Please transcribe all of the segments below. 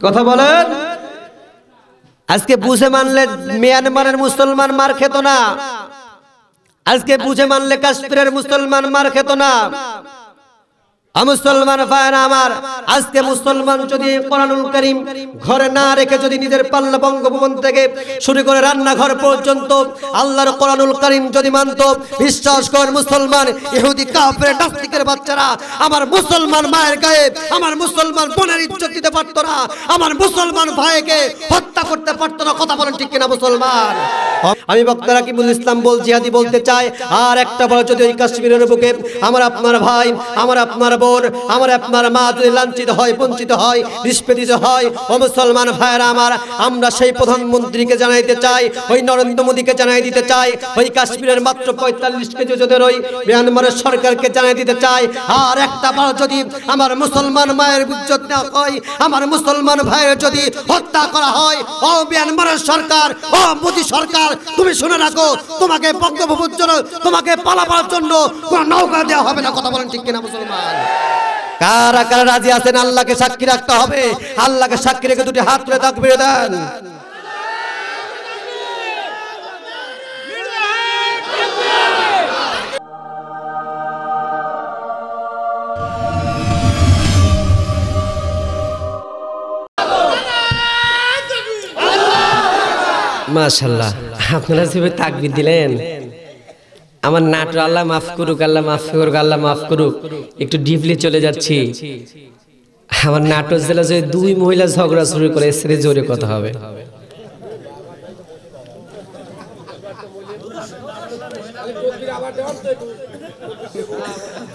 কথা বলেন। আজকে বুঝে মানলে মিয়ানমারের মুসলমান মার খেত না, আজকে বুঝে মানলে কাশ্মীরের মুসলমান মার খেত না। মুসলমান ভাইরা আমার, আজকে মুসলমান যদি কোরআনুল কারীম ঘরে না রেখে যদি নিজের পাল্লা বঙ্গভবন থেকে শুরু করে রান্নাঘর পর্যন্ত আল্লাহর কোরআনুল কারীম যদি মানত, বিশ্বাস করেন মুসলমান ইহুদি কাফের নাস্তিকের বাচ্চারা আমার মুসলমান মায়ের গায়ে, আমার মুসলমান বোনের ইজ্জত দিতে পারতো না, আমার মুসলমান ভাইকে হত্যা করতে পারতো না। কথা বলেন ঠিক কিনা মুসলমান? আমি বক্তা রাকিবুল ইসলাম জিহাদি বলতে চাই, আর একটা বার যদি ওই কাশ্মীরের বুকে আমার আপনার ভাই, আমার আপনার বোন, আমার আপনার মা যদি লাঞ্ছিত হয়, বঞ্চিত হয়, নিষ্পেদিত হয়, ও মুসলমান ভাইরা আমার, আমরা সেই প্রধানমন্ত্রীকে জানাইতে চাই, ওই নরেন্দ্র মোদীকে জানাই দিতে চাই, ওই কাশ্মীরের মাত্র 45 কেজি ওজনের ওই মিয়ানমারের সরকারকে জানাই দিতে চাই, আর একটা বার যদি আমার মুসলমান মায়ের ইজ্জত না হয়, আমার মুসলমান ভাইয়ের যদি হত্যা করা হয়, ও মিয়ানমারের সরকার, ও মোদী সরকার, তুমি শুনে রাখো, তোমাকে বঙ্গভবন জন্য, তোমাকে পালাবার জন্য কোনো নৌকা দেওয়া হবে না। কথা বলেন ঠিক কিনা মুসলমান? কারা কারা রাজি আছেন আল্লাহকে সাক্ষী রাখতে হবে? আল্লাহকে সাক্ষী রেখে দুটি হাত তুলে তাকবীর দেন। মাশাআল্লাহ, আপনারা যেভাবে তাকবীর দিলেন, আমার নাটক আল্লাহ মাফ করুক, আল্লাহ মাফ করুক, আল্লাহ মাফ করুক। একটু ডিপলি চলে যাচ্ছি। আমার নাটক জেলা যে দুই মহিলা ঝগড়া শুরু করে, এসে জোরে কথা হবে।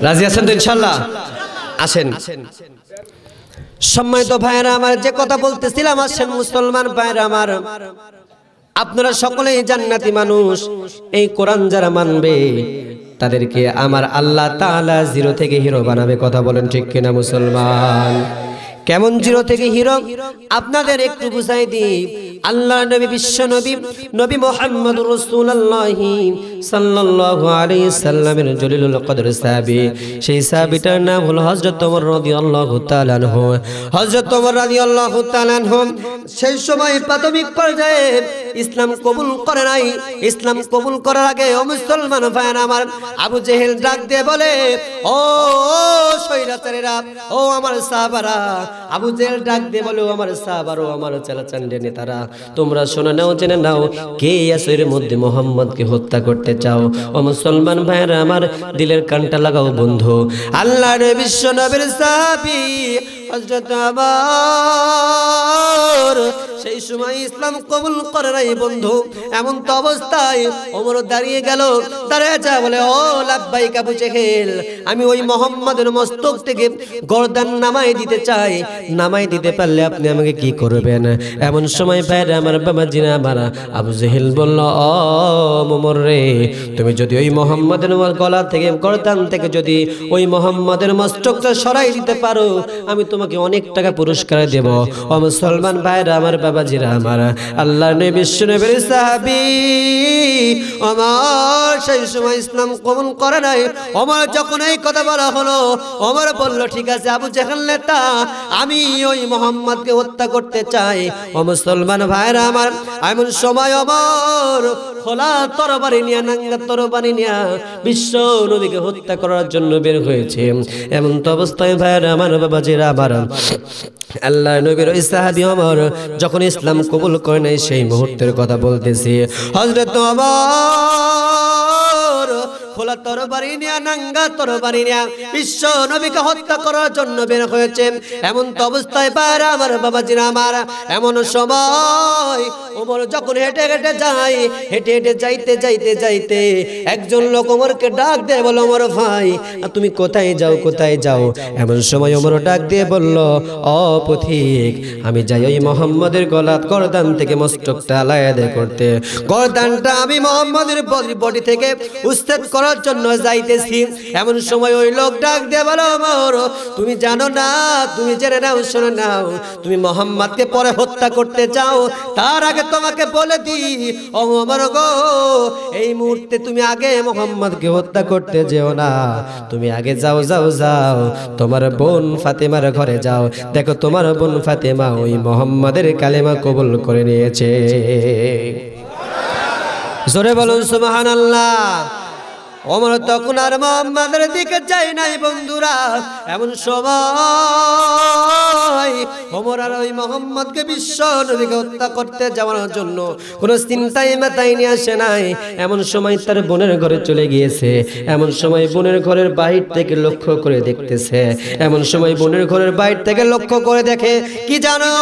রাজি আছেন তো ইনশাআল্লাহ? আসেন। সম্মানিত ভাইরা আমার, যে কথা বলতেছিলাম, আসেন মুসলমান ভাইরা আমার, আপনারা সকলেই জান্নাতি মানুষ। এই কোরআন যারা মানবে তাদেরকে আমার আল্লাহ তাআলা জিরো থেকে হিরো বানাবে। কথা বলেন ঠিক কিনা মুসলমান? কেমন জিরো থেকে হিরো আপনাদের একটু বুঝাই দিই। আল্লাহ নবী, বিশ্ব নবী, নবী মুহাম্মদুর রাসূলুল্লাহ সাল্লাল্লাহু আলাইহি সাল্লামের জলিলুল কদর সাহাবী, সেই সাহাবীটার নাম হলো হযরত ওমর রাদিয়াল্লাহু তাআলা আনহু। হযরত ওমর রাদিয়াল্লাহু তাআলা আনহু সেই সময় প্রাথমিক পর্যায়ে ইসলাম কবুল করে নাই। ইসলাম কবুল করার আগে ও মুসলমান ভাইরা আমার, আবু জেহেল ডাক দিয়ে বলে, ও শয়তানেরা, ও আমার সাহাবারা। আবু জেহেল ডাক দিয়ে বলে, ও আমার সাহাবারা, ও আমার চালাচান্ডে নেতারা, তোমরা শোনো নাও, জেনে নাও, কে আছে এর মধ্যে মুহাম্মদকে হত্যা করতে চাও? ও মুসলমান ভাইরা আমার, দিলের কানটা লাগাও বন্ধু। আল্লাহর বিশ্ব নবীর সাহাবী হযরত ওমর সেই সময় ইসলাম কবুল করে নাই বন্ধু। এমন তো অবস্থায় ওমর দাঁড়িয়ে গেল, দাঁড়িয়ে যা বলে, ও লাব্বাইক আবু জেহেল, আমি ওই মুহাম্মাদের মস্তক থেকে গর্দান নামাই দিতে চাই, নামাই দিতে পারলে আপনি আমাকে কি করবেন? এমন সময় ভাইরা আমার, বাবা জিনা মারা, আবু জেহেল বলল, ও ওমর রে, তুমি যদি ওই মুহাম্মাদের গলা থেকে, গর্দান থেকে যদি ওই মুহাম্মাদের মস্তকটা সরাই দিতে পারো, আমি তোমাকে অনেক টাকা পুরস্কার দেব। ও মুসলমান ভাইরা আমার, বাবাজিরা আমার, আল্লাহ নবী, বিশ্ব নবীর সাহাবী ওমর সেই সময় ইসলাম কবুল করে নাই। ওমর যখন এই কথা বলা হলো, ওমর বলল, ঠিক আছে আবু জেহেল নেতা, আমি ওই মুহাম্মদকে হত্যা করতে চাই। ও মুসলমান ভাইরা আমার, এমন সময় ওমর খোলা তরবারি নিয়ে, নাঙ্গা তরবারি নিয়ে বিশ্ব নবীকে হত্যা করার জন্য বের হয়েছে। এমন তো অবস্থায় ভাইরা আমার, বাবাজিরা আমার, আল্লাহ নবীর ওই সাহাবী ওমর যখন ইসলাম কবুল করে নাই, সেই মুহূর্তের কথা বলতেছি। হযরত ওমর খোলা তরবারি নিয়ে, নাঙ্গা তরবারি নিয়ে বিশ্ব নবীকে হত্যা করার জন্য বের হয়েছে। এমন তো অবস্থায় বাইরে আমার, বাবাজিরা আমার, এমন সময় ওমর যখন হেঁটে হেঁটে যায়, হেঁটে হেঁটে যাইতে যাইতে যাইতে একজন লোক ওমরকে ডাক দিয়ে বলল, ওমর ভাই, তুমি কোথায় যাও, কোথায় যাও? এমন সময় ওমর ডাক দিয়ে বলল, ও পথিক, আমি যাই ওই মুহাম্মাদের গলা গর্দান থেকে মস্তকটা আলাদা করতে। গর্দানটা আমি মুহাম্মাদের বডি থেকে উচ্ছেদ করার জন্য যাইতেছি। এমন সময় ওই লোক ডাক দিয়ে বলো, ওমর তুমি জানো না, তুমি জেনে নাও, শুনে নাও, তুমি মুহাম্মদকে পরে হত্যা করতে চাও, তার আগে তোমাকে বলে দিই ও ওমর গো, এই মুহূর্তে তুমি আগে মুহাম্মদকে হত্যা করতে যেও না, তুমি আগে যাও যাও যাও তোমার বোন ফাতেমার ঘরে যাও, দেখো তোমার বোন ফাতেমা ওই মুহাম্মাদের কালেমা কবুল করে নিয়েছে। জোরে বলুন সুবহানাল্লাহ। ওমর তখন আর মুহাম্মাদের দিকে যায় নাই বন্ধুরা। এমন সময় ওমর আর ওই মুহাম্মদকে বিশ্ব নবীকে হত্যা করতে যাওয়ার জন্য কোনো চিন্তাই মাথায় নিয়ে আসে নাই। এমন সময় তার বোনের ঘরে চলে গিয়েছে। এমন সময় বোনের ঘরের বাইরে থেকে লক্ষ্য করে দেখতেছে। এমন সময় বোনের ঘরের বাইরে থেকে লক্ষ্য করে দেখে কি জানো,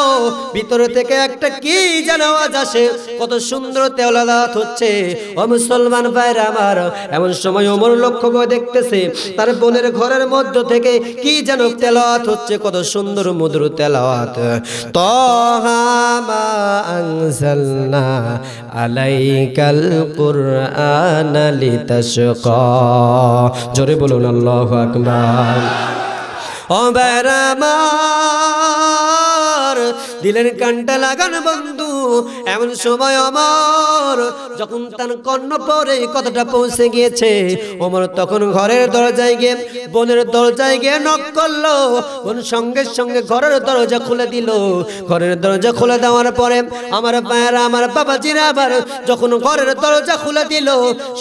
ভিতরে থেকে একটা কি যেন আওয়াজ আসে, কত সুন্দর তেলাওয়াত হচ্ছে। ও মুসলমান ভাইরা আমার, এমন সময় ওমর লক্ষ্য করে দেখতেছে তার বোনের ঘরের মধ্য থেকে কি যেন তেলাওয়াত হচ্ছে, কত সুন্দর মধুর তেলাওয়াত। তাহা মা আনজালনা আলাইকাল কুরআনা লিতাশকা। জোরে বলুন আল্লাহু আকবার। ও ভাইরা আমার, দিলের কানটা লাগান বন্ধু। এমন সময় ওমর যখন তার কর্ণ পরে কথাটা পৌঁছে গিয়েছে, ওমর তখন ঘরের দরজায় গিয়ে বোনের দরজায় গিয়ে নক করলো। বোন সঙ্গে সঙ্গে ঘরের দরজা খুলে দিল। ঘরের দরজা খুলে দেওয়ার পরে আমার ভাইয়েরা, আমার বাবাজিরা আবার যখন ঘরের দরজা খুলে দিল,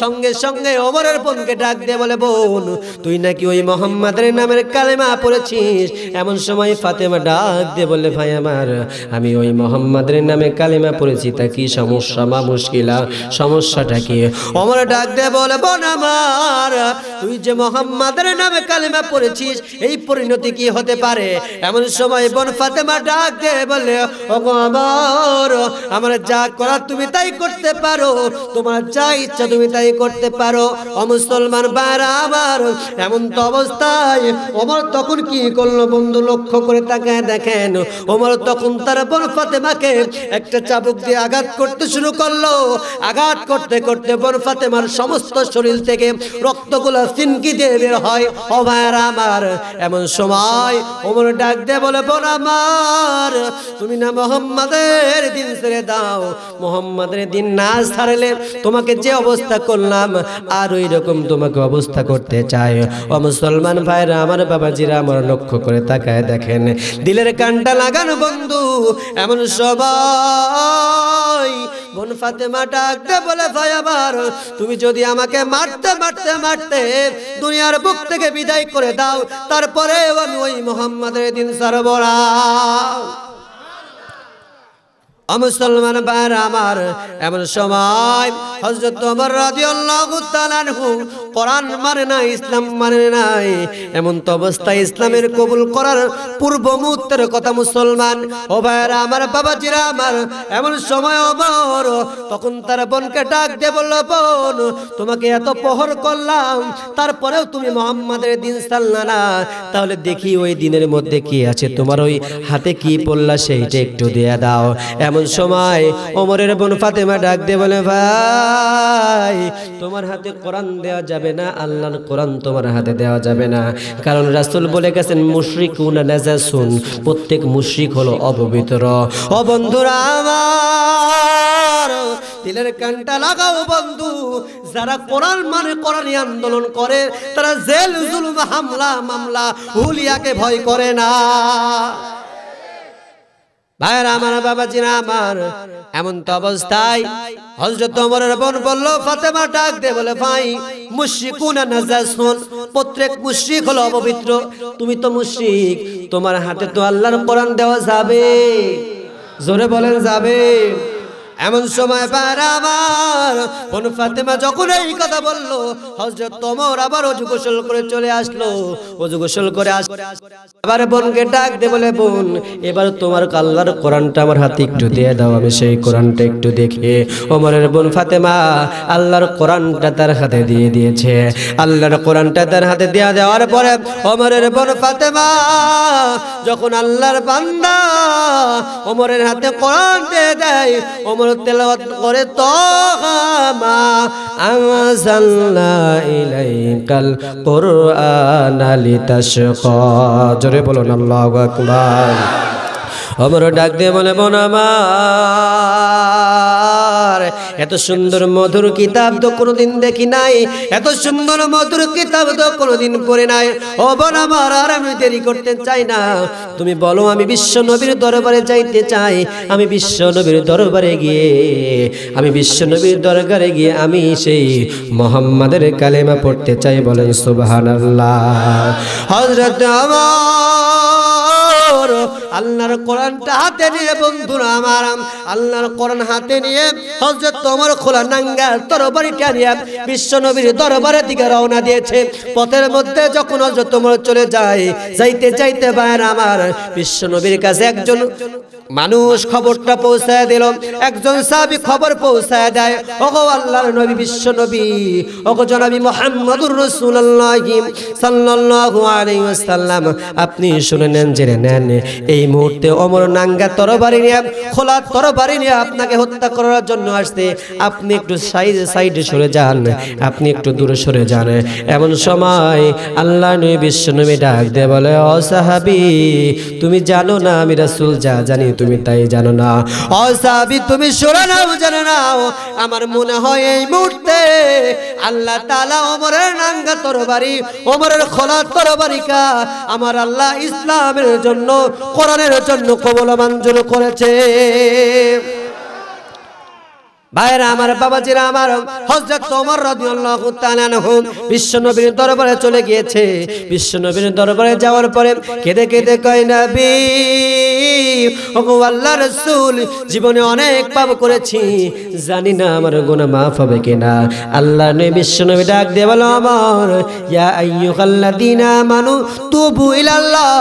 সঙ্গে সঙ্গে ওমরের বোনকে ডাক দিয়ে বলে, বোন তুই নাকি ওই মুহাম্মাদের নামের কালেমা পড়েছিস? এমন সময় ফাতেমা ডাক দিয়ে বলে, ভাই আমার, আমি ওই মুহাম্মাদের নামে কালেমা পড়েছি, তা কি সমস্যা মা মুশকিলা, সমস্যাটা কি? ওমর ডাক দিয়ে বলে, বোন আমার, তুই যে মুহাম্মাদের নামে কালেমা পড়েছিস, এই পরিণতি কি হতে পারে? এমন সময় বোন ফাতেমা ডাক দিয়ে বলে, ওগো আমার যা করার তুমি তাই করতে পারো, তোমার যা ইচ্ছা তুমি তাই করতে পারো। ও মুসলমান ভাইরা আমার, এমন তো অবস্থায় ওমর তখন কি করলো বন্ধু, লক্ষ্য করে তাকায় দেখেন, ওমর তখন তার বোন ফাতেমাকে একটা চাবুক দিয়ে আঘাত করতে শুরু করলো। আঘাত করতে করতে বোন ফাতেমার সমস্ত শরীর থেকে রক্তগুলো চিনকি দিয়ে বের হয়। ও ভাইরা আমার, এমন সময় ওমর ডাক দিয়ে বলে, বোন আমার, তুমি না মুহাম্মাদের দিন ছেড়ে দাও, মুহাম্মাদের দিন না ছাড়লে তোমাকে যে অবস্থা করলাম আর ওই রকম তোমাকে অবস্থা করতে চাই। ও মুসলমান ভাইরা আমার, বাবাজিরা আমার, লক্ষ্য করে তাকায় দেখেন, দিলের কানটা লাগানো বন্ধু। এমন সবাই বোন ফাতেমা ডাকতে বলে, ভাই আমার, তুমি যদি আমাকে মারতে মারতে মারতে দুনিয়ার বুক থেকে বিদায় করে দাও, তারপরে আমি ওই মুহাম্মাদের দিন ছাড়ব না। মুসলমান ভাইরা আমার, এমন সময় হযরত ওমর রাদিয়াল্লাহু তাআলা আনহু কোরআন মানে না, ইসলাম মানে নাই। এমন তো অবস্থায় ইসলামের কবুল করার পূর্ব মুহূর্তের কথা মুসলমান। ও ভাইরা আমার, বাবাজিরা আমার, এমন সময় ওমর তখন তার বোনকে ডাক দিয়ে বলল, বোন তোমাকে এত প্রহর করলাম, তারপরেও তুমি মুহাম্মাদের দিন ছাড়লা না, তাহলে দেখি ওই দিনের মধ্যে কি আছে, তোমার ওই হাতে কি পড়লা সেইটা একটু দিয়ে দাও। এমন সময় ওমরের বোন ফাতেমা ডাক দিয়ে বলে, ভাই তোমার হাতে কোরআন দেওয়া যাবে না, আল্লাহর কোরআন তোমার হাতে দেওয়া যাবে না, কারণ রাসূল বলে গেছেন মুশরিকুনা নাজাসুন, প্রত্যেক মুশরিক হলো অপবিত্র। ও বন্ধুরা আমার, দিলের কানটা লাগাও বন্ধু। যারা কোরআন মানে কোরআনী আন্দোলন করে, তারা জেল জুলুম হামলা মামলা হুলিয়াকে ভয় করে না। ভাইরা আমার, বাবাজিরা আমার, এমন তো অবস্থায় হযরত ওমরের বোন বলল, ফাতেমা ডাক দিয়ে বলে, ভাই মুশরিকুনা নাজাসুন, প্রত্যেক মুশরিক হলো অপবিত্র, তুমি তো মুশরিক, তোমার হাতে তো আল্লাহর কোরআন দেওয়া যাবে? জোরে বলেন যাবে? এমন সময় ভাইরা আমার, বোন ফাতেমা যখন এই কথা বলল, হযরত ওমর আবার ওযু গোসল করে চলে আসলো। ওযু গোসল করে আবার বোনকে ডাক দিয়ে বলে, বোন এবার তোমার আল্লাহর কোরআনটা আমার হাতে একটু দিয়ে দাও, আমি সেই কোরআনটা একটু দেখি। ওমরের বোন ফাতেমা আল্লাহর কোরআনটা তার হাতে দিয়ে দিয়েছে। আল্লাহর কোরআনটা তার হাতে দেওয়ার পরে ওমরের বোন ফাতেমা যখন আল্লাহর বান্দা ওমরের হাতে কোরআন দিয়ে দেয়। ওমর তেলাওয়াত করে তাহা মা আনজালনা ইলাইকাল কুরআনা লিতাশকা। জোরে বলুন আল্লাহু আকবার। ওমর ডাক দিয়ে বলে বোন আমার, এত সুন্দর মধুর কিতাব তো কোনোদিন দেখি নাই, এত সুন্দর মধুর কিতাব তো কোনোদিন পড়ে নাই। ও বোন আমার, আর আমি দেরি করতে চাই না, তুমি বলো আমি বিশ্ব নবীর দরবারে যাইতে চাই। আমি বিশ্ব নবীর দরবারে গিয়ে, আমি বিশ্ব নবীর দরবারে গিয়ে আমি সেই মুহাম্মাদের কালেমা পড়তে চাই। বলেন সুবহানাল্লাহ। হযরত ওমর আল্লাহর কোরআনটা হাতে নিয়ে, বন্ধুরা আমার, আল্লাহর কোরআন হাতে নিয়ে হযরত ওমর খোলা নাঙ্গা তরবারিটা নিয়ে বিশ্ব নবীর দরবারের দিকে রওনা দিয়েছে। পথের মধ্যে যখন হযরত ওমর চলে যায়, যাইতে যাইতে ভাইরা আমার, বিশ্ব নবীর কাছে একজন মানুষ খবরটা পৌঁছায় দিল, একজন সাহাবী খবর পৌঁছায় দেয়। ওগো আল্লাহর নবী, বিশ্ব নবী, ওগো জনাবি মুহাম্মদুর রাসূলুল্লাহ সাল্লাল্লাহু আলাইহি ওয়াসাল্লাম, আপনি শুনে নেন, জেনে নেন, এই মুহূর্তে ওমর নাঙ্গা তরবারি নিয়ে, খোলা তরবারি নিয়ে আপনাকে হত্যা করার জন্য আসছে। আপনি একটু সাইডে সরে যান, আপনি একটু দূরে সরে যান। এমন সময় আল্লাহর নবী বিশ্ব নবী ডাক দিয়ে বলে, ও সাহাবী, তুমি জানো না আমি রাসূল যা জানি তুমি তাই জানো না। ও সাহাবী, তুমি সরে নাও, জানো নাও, আমার মনে হয় এই মুহূর্তে আল্লাহ তাআলা ওমরের নাঙ্গা তরবারি, ওমরের খোলা তরবারিকা আমার আল্লাহ ইসলামের জন্য, কোরআনের জন্য কবুল মঞ্জুর করেছে। ভাইরা আমার, বাবাজিরা আমার, হযরত ওমর রাদিয়াল্লাহু তাআলা আনহু বিশ্ব নবীর দরবারে চলে গিয়েছে। বিশ্ব নবীর দরবারে যাওয়ার পরে কেঁদে কেঁদে কয়, নবী, ওগো আল্লাহর রাসূল, জীবনে অনেক পাপ করেছি, জানি না আমার গুনাহ মাফ হবে কিনা। আল্লাহর নবী বিশ্ব নবী ডাক দিয়ে বলে, ওমর, ইয়া আইয়ুহাল্লাযীনা আমানু তুবু ইলাল্লাহ।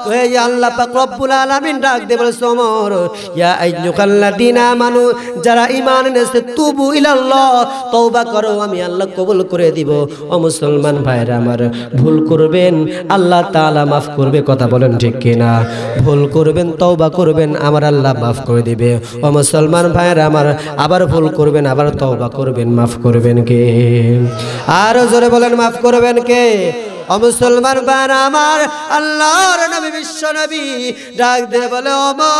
ওহে আল্লাহ পাক রব্বুল আলামিন ডাক দিয়ে বলে, ওমর, ইয়া আইয়ুহাল্লাযীনা আমানু, যারা ঈমান এনেছে, তুবু ইলাল্লাহ, তওবা করো, আমি আল্লাহ কবুল করে দিব। ও মুসলমান ভাইরা আমার, ভুল করবেন আল্লাহ তাআলা মাফ করবে, কথা বলেন ঠিক কিনা? ভুল করবেন, তওবা করবেন, আমার আল্লাহ মাফ করে দিবে। ও মুসলমান ভাইরা আমার, আবার ভুল করবেন, আবার তওবা করবেন, মাফ করবেন কে? আরো জোরে বলেন, মাফ করবেন কে? ও মুসলমান ভাইরা আমার, আল্লাহর নবী বিশ্ব নবী ডাক দিয়ে বলে, ওমর,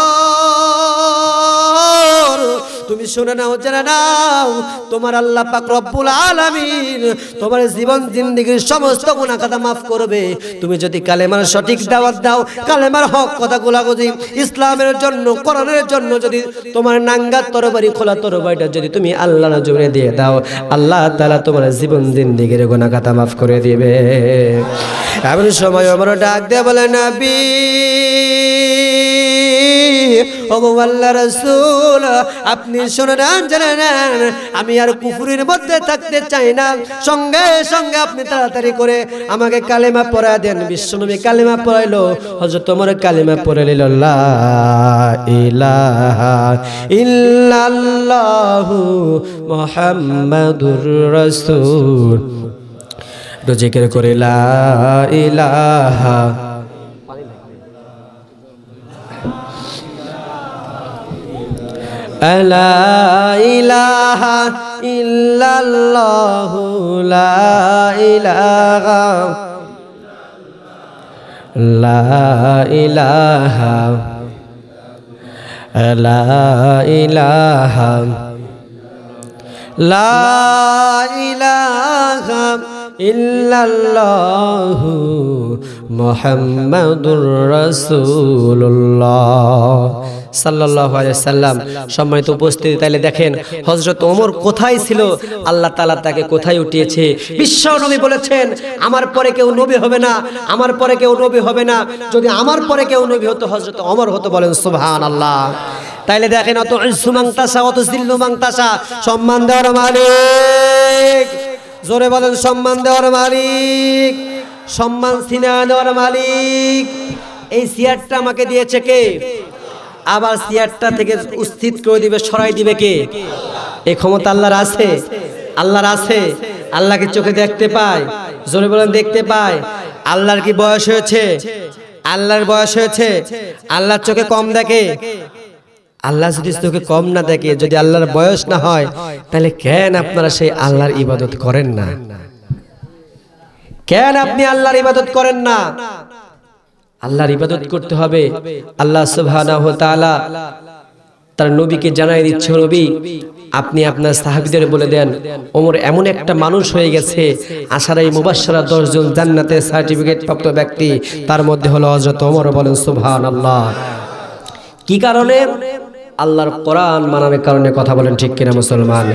তুমি শুনে নাও, জেনে নাও, তোমার আল্লাহ পাক রব্বুল আলামিন তোমার জীবন জিন্দেগীর সমস্ত গুনাহ খাতা মাফ করবে। তুমি যদি কালেমার সঠিক দাওয়াত দাও, কালেমার হক কথাগুলো যদি ইসলামের জন্য, কোরআনের জন্য যদি তোমার নাঙ্গা তরবারি, খোলা তরবারিটা যদি তুমি আল্লাহর জমিনে দিয়ে দাও, আল্লাহ তাআলা তোমার জীবন জিন্দেগীর গুনাহ খাতা মাফ করে দিবে। এমন সময় ওমর ডাক দিয়ে বলে, নবী, ওগো আল্লাহর রাসূল, আপনি শুনে নেন, জেনে নেন, আমি আর কুফরির মধ্যে থাকতে চাই না, সঙ্গে সঙ্গে আপনি তাড়াতাড়ি করে আমাকে কালেমা পড়ায় দেন। বিশ্বনবী কালেমা পড়াইলো। হযরত ওমর কালেমা পড়ে নিল, লা ইলাহা ইল্লাল্লাহু মুহাম্মাদুর রাসূল। তো জিকির করে, লা ইলাহা লা ইলাহা ইল্লাল্লাহু, লা ইলাহা, লা ইলাহা, লা ইলাহা, লা ইলাহা ইল্লাল্লাহু মুহাম্মাদুর রাসূলুল্লাহ সাল্লাল্লাহু আলাইহি সাল্লাম। সম্মানিত উপস্থিতি, তাইলে দেখেন হযরত ওমর কোথায় ছিল, আল্লাহ তাআলা তাকে কোথায় উঠিয়েছে। বিশ্ব নবী বলেছেন, আমার পরে কেউ নবী হবে না, আমার পরে কেউ নবী হবে না। যদি আমার পরে কেউ নবী হতো, হযরত ওমর হতো। বলেন সুবহানাল্লাহ। তাইলে দেখেন, অত ইজ্জু মাংতাসা, অত জিল্লু মাংতাসা, সম্মান দেওয়ার মালিক, জোরে বলেন, সম্মান দেওয়ার মালিক, সম্মান ছিনা দেওয়ার মালিক। এই চেয়ারটা আমাকে দিয়েছে কে? আবার চেয়ারটা থেকে স্থির করে দিবে, সরাই দিবে কে? এই ক্ষমতা আল্লাহর আছে, আল্লাহর আছে। আল্লাহকে চোখে দেখতে পায়? জোরে বলেন, দেখতে পায়। আল্লাহর কি বয়স হয়েছে? আল্লাহর বয়স হয়েছে, আল্লাহর চোখে কম দেখে। আল্লাহ যদি চোখে কম না দেখে, যদি আল্লাহর বয়স না হয়, তাহলে কেন আপনারা সেই আল্লাহর ইবাদত করেন না? কেন আপনি আল্লাহর ইবাদত করেন না? আল্লাহর ইবাদত করতে হবে। আল্লাহ সুবহানাহু ওয়া তাআলা তার নবীকে জানাই দিচ্ছে, নবী আপনি আপনার সাহাবীদের বলে দেন, ওমর এমন একটা মানুষ হয়ে গেছে, আশারায়ে মুবাশশারা 10 জন জান্নাতের সার্টিফিকেট প্রাপ্ত ব্যক্তি, তার মধ্যে হলো হযরত ওমর। বলেন সুবহানাল্লাহ। কি কারণে? আল্লাহর কোরআন মানার কারণে। কথা বলেন ঠিক কিনা মুসলমান?